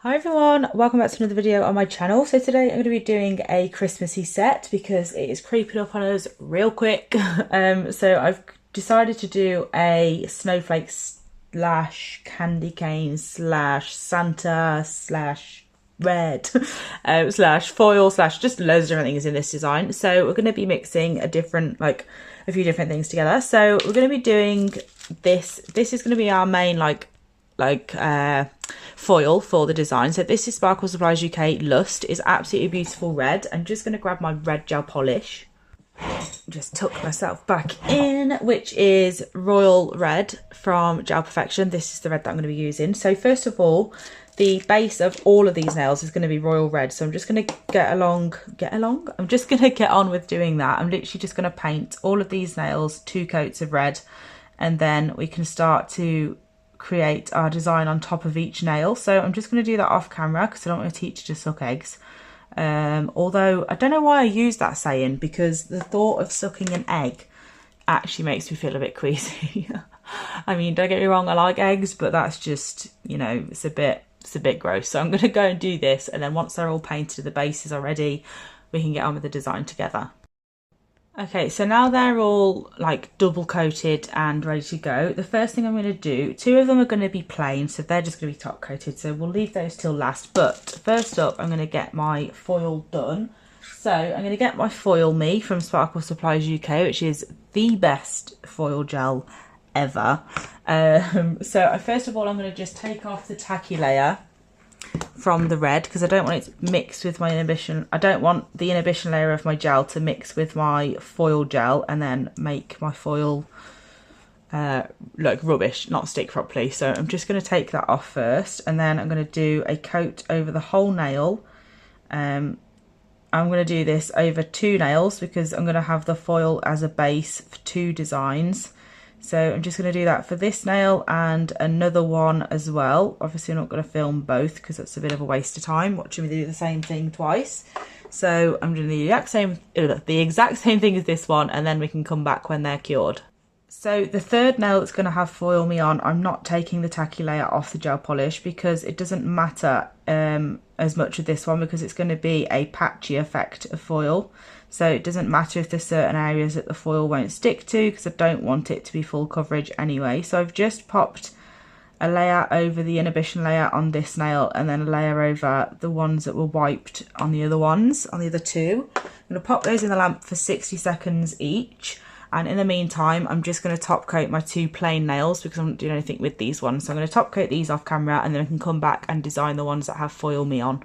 Hi everyone, welcome back to another video on my channel. So today I'm going to be doing a Christmassy set because it is creeping up on us real quick. So I've decided to do a snowflakes slash candy cane slash Santa slash red slash foil slash just loads of different things in this design. So we're going to be mixing a few different things together. So we're going to be doing this. This is going to be our main foil for the design. So this is Sparkle Supplies UK Lust. It's absolutely beautiful red. I'm just going to grab my red gel polish, just tuck myself back in, which is Royal Red from Gel Perfection. This is the red that I'm going to be using. So first of all, the base of all of these nails is going to be Royal Red. So I'm just going to I'm just going to get on with doing that. I'm literally just going to paint all of these nails 2 coats of red, and then we can start to create our design on top of each nail. So I'm just going to do that off camera because I don't want to teach you to suck eggs. Although I don't know why I use that saying, because the thought of sucking an egg actually makes me feel a bit queasy. I mean, don't get me wrong, I like eggs, but that's just, you know, it's a bit gross. So I'm going to go and do this, and then once they're all painted, the bases are ready, we can get on with the design together. Okay, so now they're all like double coated and ready to go. The first thing I'm going to do, 2 of them are going to be plain, so they're just going to be top coated, so we'll leave those till last. But first up, I'm going to get my foil done. So I'm going to get my Foil Me from Sparkle Supplies UK, which is the best foil gel ever. So first of all, I'm going to just take off the tacky layer from the red because I don't want it mixed with my inhibition. I don't want the inhibition layer of my gel to mix with my foil gel and then make my foil look rubbish, not stick properly. So I'm just going to take that off first, and then I'm going to do a coat over the whole nail. I'm going to do this over 2 nails because I'm going to have the foil as a base for 2 designs. So I'm just going to do that for this nail and another one as well. Obviously I'm not going to film both because that's a bit of a waste of time watching me do the same thing twice. So I'm doing the exact same thing as this one, and then we can come back when they're cured. So the third nail that's going to have Foil Me on, I'm not taking the tacky layer off the gel polish because it doesn't matter as much with this one because it's going to be a patchy effect of foil. So it doesn't matter if there's certain areas that the foil won't stick to because I don't want it to be full coverage anyway. So I've just popped a layer over the inhibition layer on this nail and then a layer over the ones that were wiped on the other ones, on the other 2. I'm going to pop those in the lamp for 60 seconds each. And in the meantime, I'm just going to top coat my 2 plain nails because I'm not doing anything with these ones. So I'm going to top coat these off camera, and then I can come back and design the ones that have Foil Me on.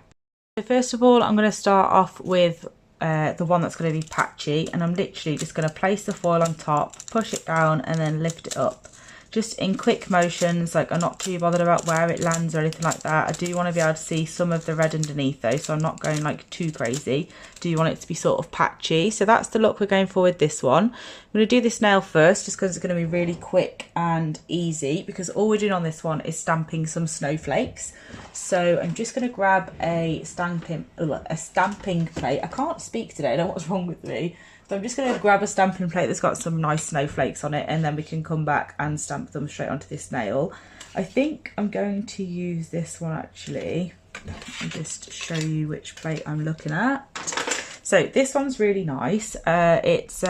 So first of all, I'm going to start off with the one that's going to be patchy, and I'm literally just going to place the foil on top, push it down, and then lift it up. Just in quick motions, like I'm not too bothered about where it lands or anything like that. I do want to be able to see some of the red underneath though, so I'm not going like too crazy. Do you want it to be sort of patchy? So that's the look we're going for with this one. I'm going to do this nail first just because it's going to be really quick and easy, because all we're doing on this one is stamping some snowflakes. So I'm just going to grab a stamping plate. I can't speak today, I don't know what's wrong with me. So I'm just going to grab a stamping plate that's got some nice snowflakes on it, and then we can come back and stamp them straight onto this nail. I think I'm going to use this one actually. I'll just show you which plate I'm looking at. So this one's really nice. It's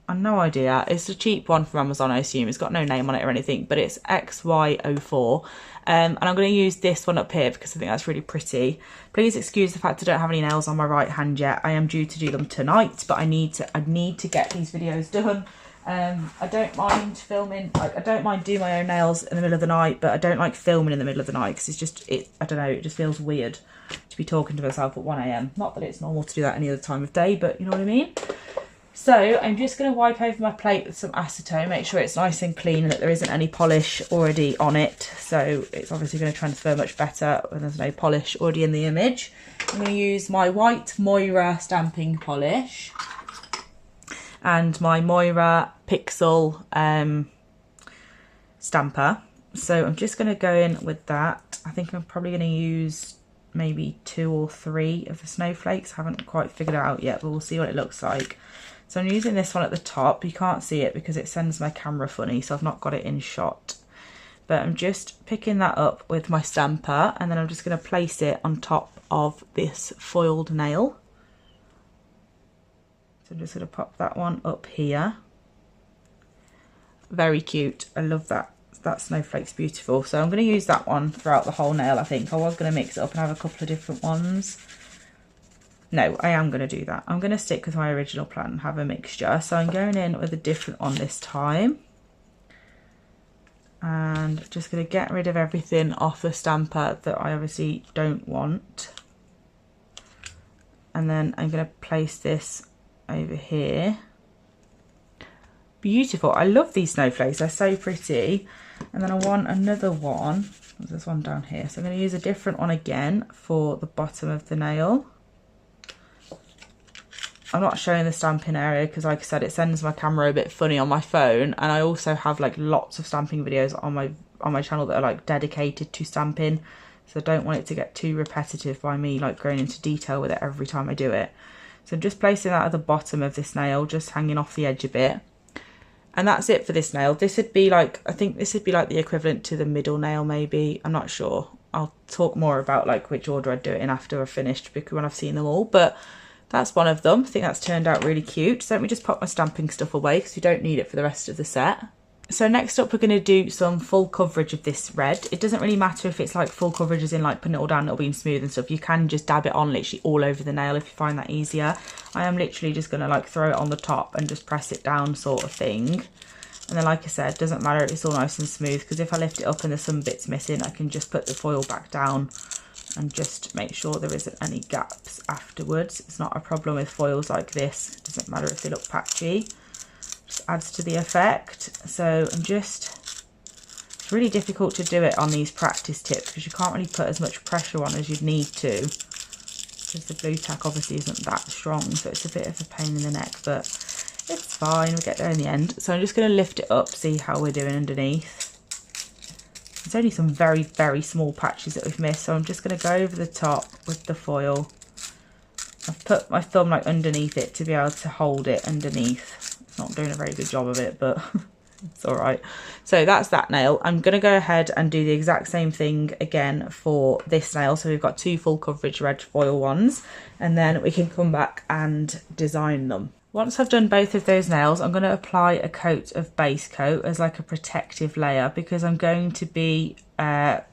I've no idea. It's a cheap one from Amazon, I assume. It's got no name on it or anything, but it's XY04. And I'm going to use this one up here because I think that's really pretty. Please excuse the fact I don't have any nails on my right hand yet. I am due to do them tonight, but I need to get these videos done. I don't mind filming, like I don't mind doing my own nails in the middle of the night, but I don't like filming in the middle of the night because it's just, I don't know, it just feels weird to be talking to myself at 1 AM. Not that it's normal to do that any other time of day, but you know what I mean? So I'm just going to wipe over my plate with some acetone, make sure it's nice and clean and that there isn't any polish already on it. So it's obviously going to transfer much better when there's no polish already in the image. I'm going to use my white Moira stamping polish and my Moira Pixel stamper. So I'm just going to go in with that. I think I'm probably going to use maybe 2 or 3 of the snowflakes. I haven't quite figured it out yet, but we'll see what it looks like. So I'm using this one at the top. You can't see it because it sends my camera funny, so I've not got it in shot. But I'm just picking that up with my stamper, and then I'm just going to place it on top of this foiled nail. So I'm just going to pop that one up here. Very cute. I love that. That snowflake's beautiful. So I'm going to use that one throughout the whole nail, I think. I was going to mix it up and have a couple of different ones. No, I am going to do that. I'm going to stick with my original plan and have a mixture. So I'm going in with a different one this time. And just going to get rid of everything off the stamper that I obviously don't want. And then I'm going to place this over here. Beautiful. I love these snowflakes. They're so pretty. And then I want another one. There's this one down here. So I'm going to use a different one again for the bottom of the nail. I'm not showing the stamping area because, like I said, it sends my camera a bit funny on my phone, and I also have like lots of stamping videos on my channel that are like dedicated to stamping, so I don't want it to get too repetitive by me like going into detail with it every time I do it. So I'm just placing that at the bottom of this nail, just hanging off the edge a bit, and that's it for this nail. This would be like, I think this would be like the equivalent to the middle nail, maybe. I'm not sure. I'll talk more about like which order I'd do it in after I've finished, because when I've seen them all, but that's one of them. I think that's turned out really cute. So let me just pop my stamping stuff away because we don't need it for the rest of the set. So next up, we're going to do some full coverage of this red. It doesn't really matter if it's like full coverage as in like putting it all down, it'll be smooth and stuff. You can just dab it on literally all over the nail if you find that easier. I am literally just going to like throw it on the top and just press it down sort of thing. And then, like I said, it doesn't matter if it's all nice and smooth, because if I lift it up and there's some bits missing, I can just put the foil back down and just make sure there isn't any gaps afterwards. It's not a problem with foils like this. It doesn't matter if they look patchy. Just adds to the effect. So it's really difficult to do it on these practice tips because you can't really put as much pressure on as you'd need to, because the glue tack obviously isn't that strong, so it's a bit of a pain in the neck, but it's fine, we'll get there in the end. So I'm just going to lift it up, see how we're doing underneath. There's only some very, very small patches that we've missed, so I'm just going to go over the top with the foil. I've put my thumb like underneath it to be able to hold it underneath. It's not doing a very good job of it, but it's all right. So that's that nail. I'm going to go ahead and do the exact same thing again for this nail. So we've got two full coverage red foil ones, and then we can come back and design them. Once I've done both of those nails, I'm going to apply a coat of base coat as like a protective layer, because I'm going to be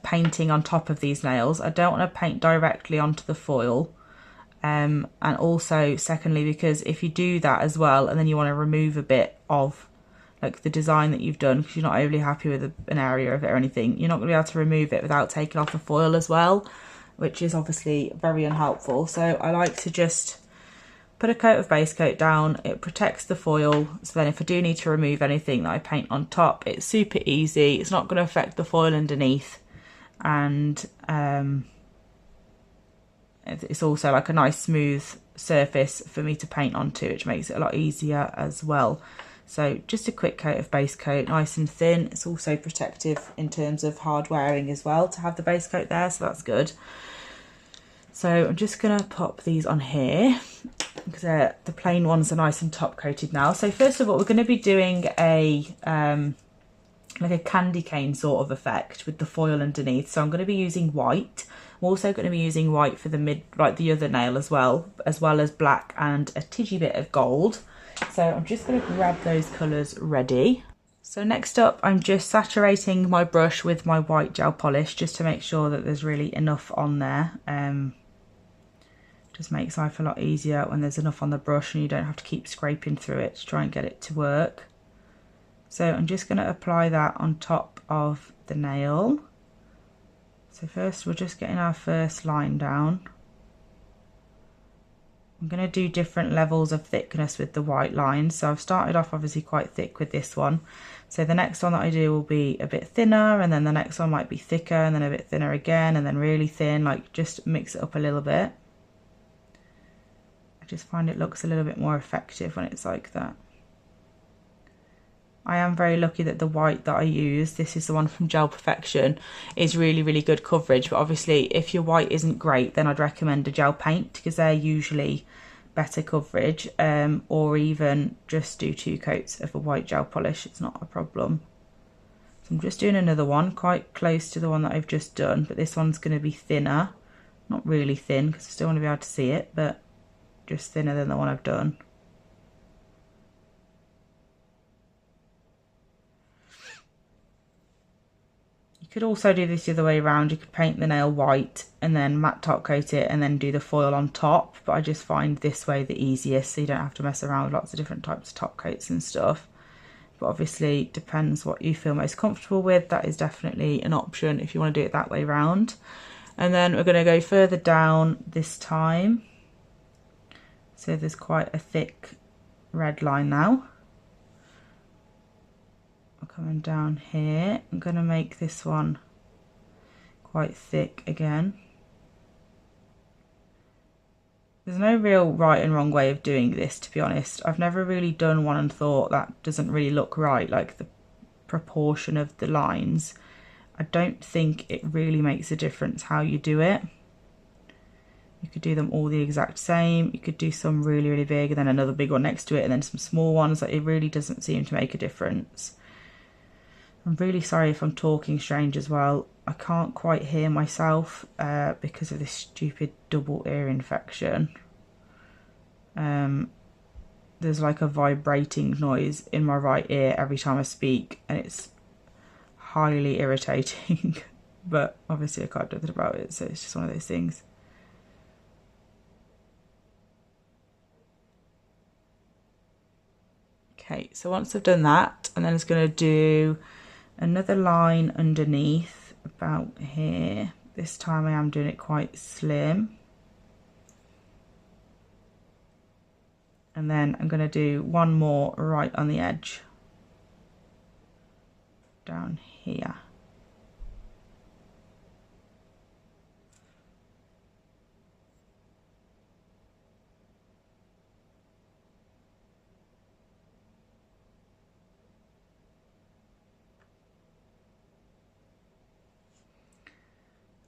painting on top of these nails. I don't want to paint directly onto the foil. And also, secondly, because if you do that as well and then you want to remove a bit of like the design that you've done because you're not overly happy with an area of it or anything, you're not going to be able to remove it without taking off the foil as well, which is obviously very unhelpful. So I like to just put a coat of base coat down. It protects the foil, so then if I do need to remove anything that I paint on top, it's super easy. It's not going to affect the foil underneath, and it's also like a nice smooth surface for me to paint onto, which makes it a lot easier as well. So just a quick coat of base coat, nice and thin. It's also protective in terms of hard wearing as well to have the base coat there, so that's good. So I'm just going to pop these on here because the plain ones are nice and top coated now. So first of all, we're going to be doing a like a candy cane sort of effect with the foil underneath. So I'm going to be using white. I'm also going to be using white for the other nail as well as black and a tidgy bit of gold. So I'm just going to grab those colours ready. So next up, I'm just saturating my brush with my white gel polish just to make sure that there's really enough on there. Just makes life a lot easier when there's enough on the brush and you don't have to keep scraping through it to try and get it to work. So I'm just going to apply that on top of the nail. So first we're just getting our first line down. I'm going to do different levels of thickness with the white lines. So I've started off obviously quite thick with this one. So the next one that I do will be a bit thinner, and then the next one might be thicker, and then a bit thinner again, and then really thin, like just mix it up a little bit. I just find it looks a little bit more effective when it's like that. I am very lucky that the white that I use, this is the one from Gel Perfection, is really, really good coverage. But obviously if your white isn't great, then I'd recommend a gel paint because they're usually better coverage, or even just do 2 coats of a white gel polish. It's not a problem. So I'm just doing another one quite close to the one that I've just done, but this one's going to be thinner. Not really thin because I still want to be able to see it, but just thinner than the one I've done. You could also do this the other way around. You could paint the nail white and then matte top coat it and then do the foil on top, but I just find this way the easiest, so you don't have to mess around with lots of different types of top coats and stuff. But obviously depends what you feel most comfortable with. That is definitely an option if you want to do it that way round. And then we're going to go further down this time. So there's quite a thick red line now. I'm coming down here. I'm going to make this one quite thick again. There's no real right and wrong way of doing this, to be honest. I've never really done one and thought that doesn't really look right, like the proportion of the lines. I don't think it really makes a difference how you do it. You could do them all the exact same. You could do some really, really big and then another big one next to it and then some small ones. Like, it really doesn't seem to make a difference. I'm really sorry if I'm talking strange as well. I can't quite hear myself because of this stupid double ear infection. There's like a vibrating noise in my right ear every time I speak and it's highly irritating. But obviously I can't do anything about it, so it's just one of those things. Okay, so once I've done that, and then it's going to do another line underneath about here. This time I am doing it quite slim. And then I'm going to do one more right on the edge down here.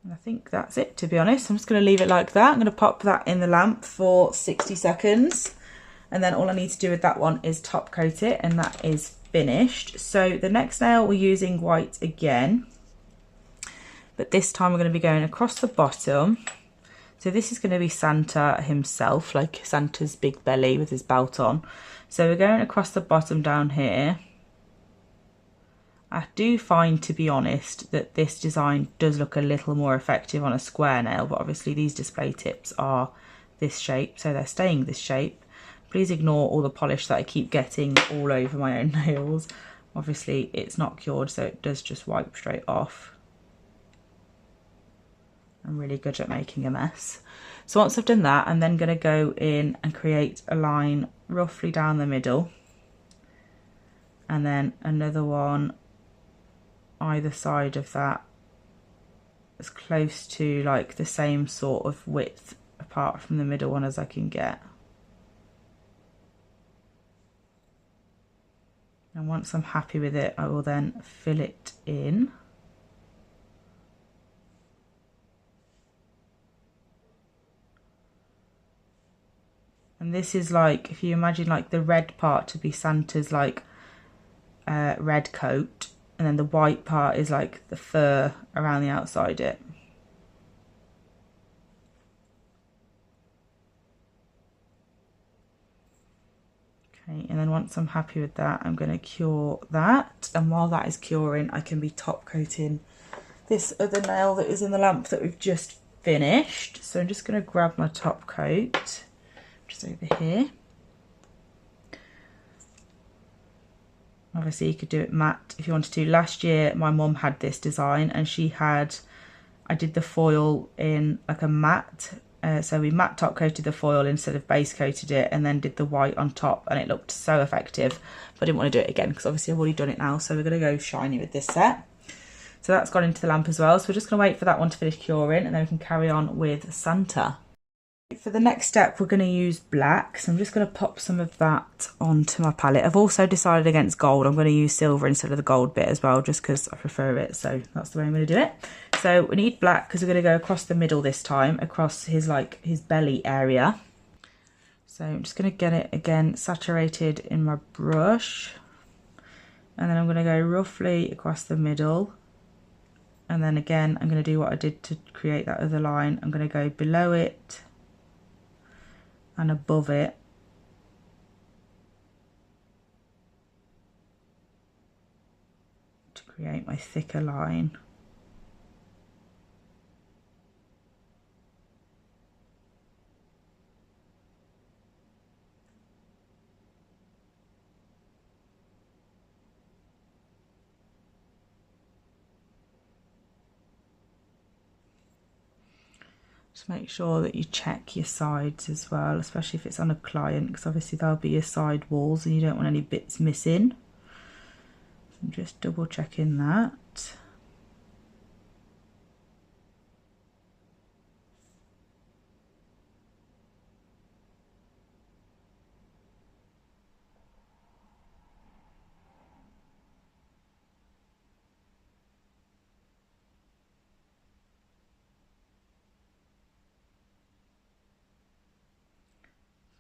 And I think that's it, to be honest. I'm just going to leave it like that. I'm going to pop that in the lamp for 60 seconds. And then all I need to do with that one is top coat it, and that is finished. So the next nail we're using white again, but this time we're going to be going across the bottom. So this is going to be Santa himself, like Santa's big belly with his belt on. So we're going across the bottom down here. I do find, to be honest, that this design does look a little more effective on a square nail, but obviously these display tips are this shape, so they're staying this shape. Please ignore all the polish that I keep getting all over my own nails. Obviously it's not cured, so it does just wipe straight off. I'm really good at making a mess. So once I've done that, I'm then going to go in and create a line roughly down the middle, and then another one either side of that, as close to like the same sort of width apart from the middle one as I can get. And once I'm happy with it, I will then fill it in. And this is like, if you imagine like the red part to be Santa's like red coat, and then the white part is like the fur around the outside it. Okay, and then once I'm happy with that, I'm going to cure that. And while that is curing, I can be top coating this other nail that is in the lamp that we've just finished. So I'm just going to grab my top coat, just over here. Obviously you could do it matte if you wanted to. Last year my mum had this design and she had, I did the foil in like a matte. So we matte top coated the foil instead of base coated it, and then did the white on top, and it looked so effective. But I didn't want to do it again because obviously I've already done it now. So we're going to go shiny with this set. So that's gone into the lamp as well. So we're just going to wait for that one to finish curing, and then we can carry on with Santa. For the next step, we're going to use black. So I'm just going to pop some of that onto my palette. I've also decided against gold. I'm going to use silver instead of the gold bit as well, just because I prefer it. So that's the way I'm going to do it. So we need black because we're going to go across the middle this time, across his belly area. So I'm just going to get it again saturated in my brush. And then I'm going to go roughly across the middle. And then again, I'm going to do what I did to create that other line. I'm going to go below it and above it. To create my thicker line. Just make sure that you check your sides as well, especially if it's on a client, because obviously there'll be your side walls and you don't want any bits missing. So I'm just double checking that.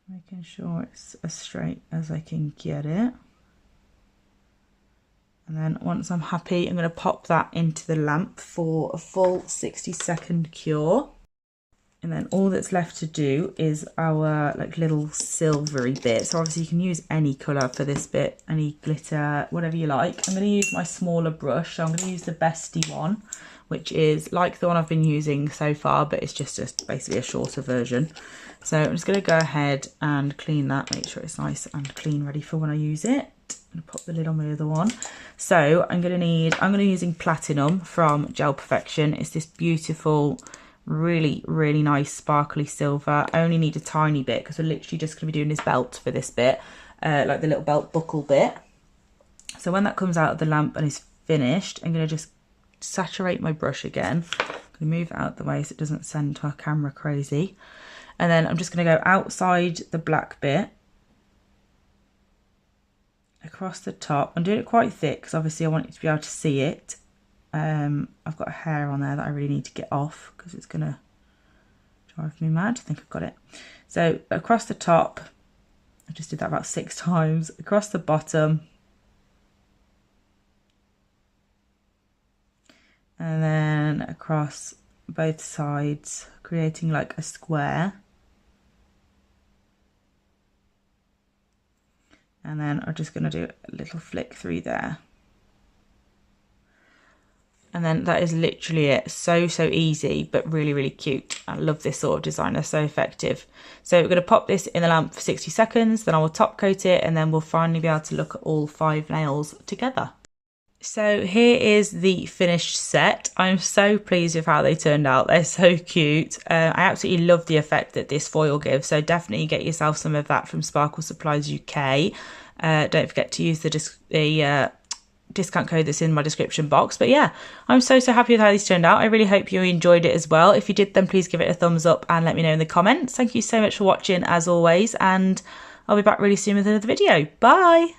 Making sure it's as straight as I can get it. And then once I'm happy, I'm going to pop that into the lamp for a full 60-second cure. And then all that's left to do is our like little silvery bit. So obviously you can use any colour for this bit, any glitter, whatever you like. I'm going to use my smaller brush. So I'm going to use the Bestie one, which is like the one I've been using so far, but it's just basically a shorter version. So I'm just going to go ahead and clean that, make sure it's nice and clean, ready for when I use it. I'm going to pop the lid on my other one. So I'm going to be using Platinum from Gel Perfection. It's this beautiful, really, really nice sparkly silver. I only need a tiny bit because we're literally just going to be doing this belt for this bit, like the little belt buckle bit. So when that comes out of the lamp and is finished, I'm going to just saturate my brush again. I'm going to move it out of the way so it doesn't send our camera crazy. And then I'm just going to go outside the black bit, across the top. I'm doing it quite thick because obviously I want you to be able to see it. I've got a hair on there that I really need to get off because it's going to drive me mad. I think I've got it. So across the top, I just did that about 6 times. Across the bottom. And then across both sides, creating like a square. And then I'm just going to do a little flick through there. And then that is literally it. So easy, but really, really cute. I love this sort of design. They're so effective. So we're going to pop this in the lamp for 60 seconds. Then I will top coat it. And then we'll finally be able to look at all 5 nails together. So here is the finished set. I'm so pleased with how they turned out. They're so cute. I absolutely love the effect that this foil gives. So definitely get yourself some of that from Sparkle Supplies UK. Don't forget to use the discount code that's in my description box. But yeah, I'm so happy with how these turned out. I really hope you enjoyed it as well. If you did, then please give it a thumbs up and let me know in the comments. Thank you so much for watching as always. And I'll be back really soon with another video. Bye.